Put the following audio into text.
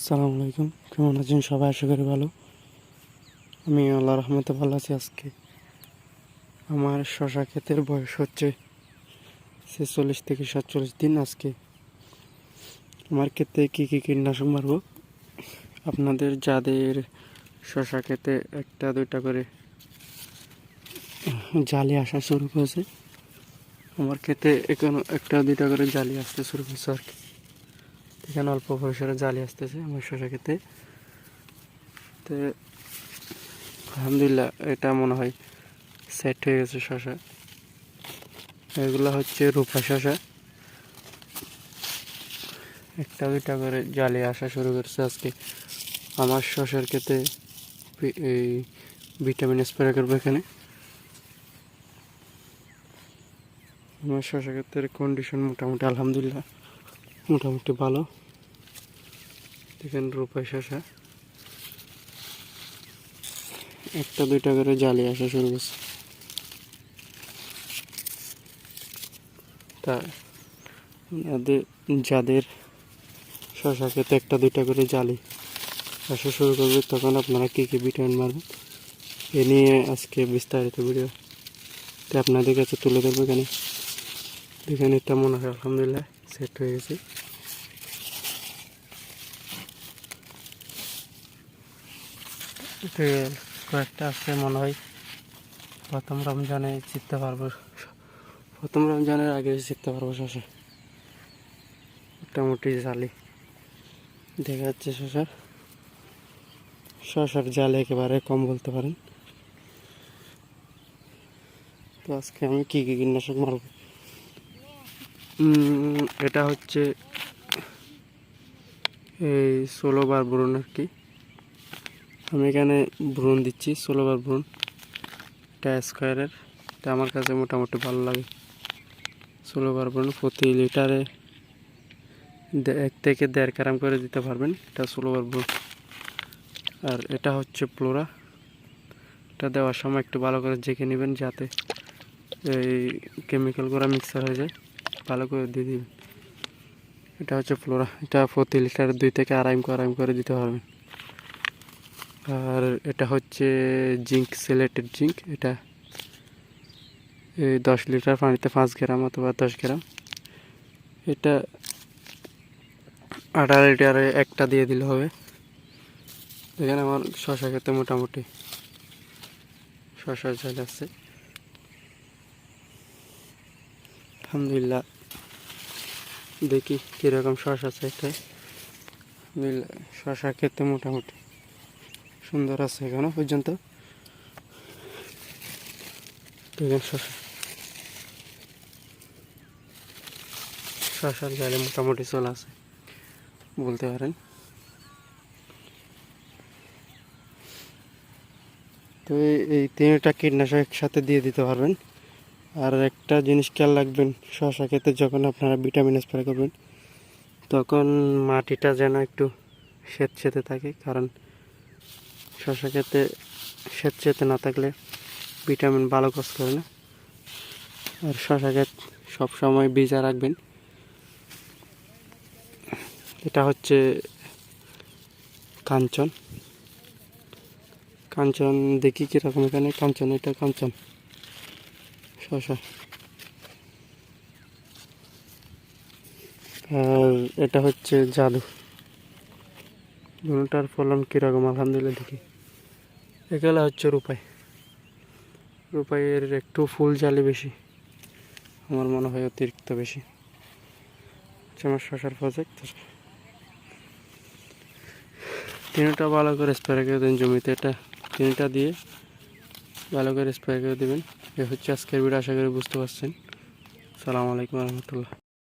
আসসালামু আলাইকুম, কেমন আছেন সবাই? আশা করি ভালো। আমি আল্লাহর রহমতে ভালো আছি। আজকে আমার শশা ক্ষেতের বয়স হচ্ছে 46 থেকে 47 দিন। আজকে আমার ক্ষেতে কী কী কীটনাশক মারব, আপনাদের যাদের শশা ক্ষেতে একটা দুইটা করে জালি আসা শুরু করেছে, আমার ক্ষেতে এখানে একটা দুইটা করে জালি আসতে শুরু করেছে আর কি। এখানে অল্প পরিসরে জালি আসতেছে আমার শশা ক্ষেতে। তো আলহামদুলিল্লাহ, এটা মনে হয় সেট হয়ে গেছে শশা। এগুলো হচ্ছে রূপা শশা, একটা দুইটা করে জালি আসা শুরু করছে আজকে। আমার শশার ক্ষেতে এই ভিটামিন স্প্রে করবো এখানে। আমার শশা ক্ষেতের কন্ডিশন মোটামুটি আলহামদুলিল্লাহ মোটামুটি ভালো। দেখেন রূপাই শশা, একটা দুইটা করে জালি আসা শুরু করছে। তা যাদের শশা ক্ষেতে একটা দুইটা করে জালি আসা শুরু করবে, তখন আপনারা কী কী ভিটামিন মারবেন এ নিয়ে আজকে বিস্তারিত ভিডিওতে আপনাদের কাছে তুলে ধরবো। দেখেন এটা মনে হয় আলহামদুলিল্লাহ সেট হয়ে গেছে। কয়েকটা আছে মনে হয় প্রথম রমজানে জিততে পারবো, প্রথম রমজানের আগে জিততে পারবো শশা। মোটামুটি জালি দেখা যাচ্ছে শশার জাল একেবারে কম বলতে পারেন। তো আজকে আমি কী কী কীটনাশক মারব, এটা হচ্ছে এই 16 বার ব্রুন আর কি। আমি এখানে ব্রুন দিচ্ছি 16 বার ব্রুন, এটা স্কোয়ারের। এটা আমার কাছে মোটামুটি ভালো লাগে। 16 বার ব্রুন প্রতি লিটারে 1 থেকে 1.5 গ্রাম করে দিতে পারবেন, এটা 16 বার ব্রুন। আর এটা হচ্ছে ফ্লোরা, এটা দেওয়ার সময় একটু ভালো করে ঝেঁকে নেবেন যাতে এই কেমিক্যালগুলো মিক্সার হয়ে যায়, ভালো করে দিয়ে দিবেন। এটা হচ্ছে ফ্লোরা, এটা প্রতি লিটারে 2 থেকে 2.5 করে দিতে পারবেন। আর এটা হচ্ছে জিঙ্ক, সিলেটেড জিঙ্ক। এটা এই 10 লিটার পানিতে 5 গ্রাম অথবা 10 গ্রাম। এটা 18 লিটারে একটা দিয়ে দিলে হবে। এখানে আমার শশা খেতে মোটামুটি শশার ঝাল আছে আলহামদুলিল্লাহ। দেখি কীরকম শশা আছে। এটা শশা খেতে মোটামুটি সুন্দর আছে এখনো পর্যন্ত। দেখেন শশার জালে মোটামুটি চলে আছে বলতে পারেন। তো এই 3টা কীটনাশক একসাথে দিয়ে দিতে পারবেন। আর একটা জিনিস খেয়াল রাখবেন, শশা ক্ষেতে যখন আপনারা ভিটামিন স্প্রে করবেন তখন মাটিটা যেন একটু স্যাঁতসেঁতে থাকে, কারণ শশা ক্ষেতে স্যাঁতসেঁতে না থাকলে ভিটামিন ভালো কাজ করে না। আর শশা ক্ষেত সবসময় ভিজা রাখবেন। এটা হচ্ছে কাঞ্চন, কাঞ্চন দেখি কীরকম এখানে কাঞ্চন, এটা কাঞ্চন শশা। আর এটা হচ্ছে জাদু, দুটার ফলন কীরকম আলহামদুলিল্লাহ দেখি। এগুলো হচ্ছে রূপাইয়ের একটু ফুল জালি বেশি, আমার মনে হয় অতিরিক্ত বেশি। আমার শশার প্রজেক্ট 3টা ভালো করে স্প্রে করে দেন জমিতে। এটা 3টা দিয়ে ভালো করে স্প্রে করে দেবেন। এ হচ্ছে আজকের ভিডিও, আশা করি বুঝতে পারছেন। আসসালামু আলাইকুম রহমতুল্লাহ।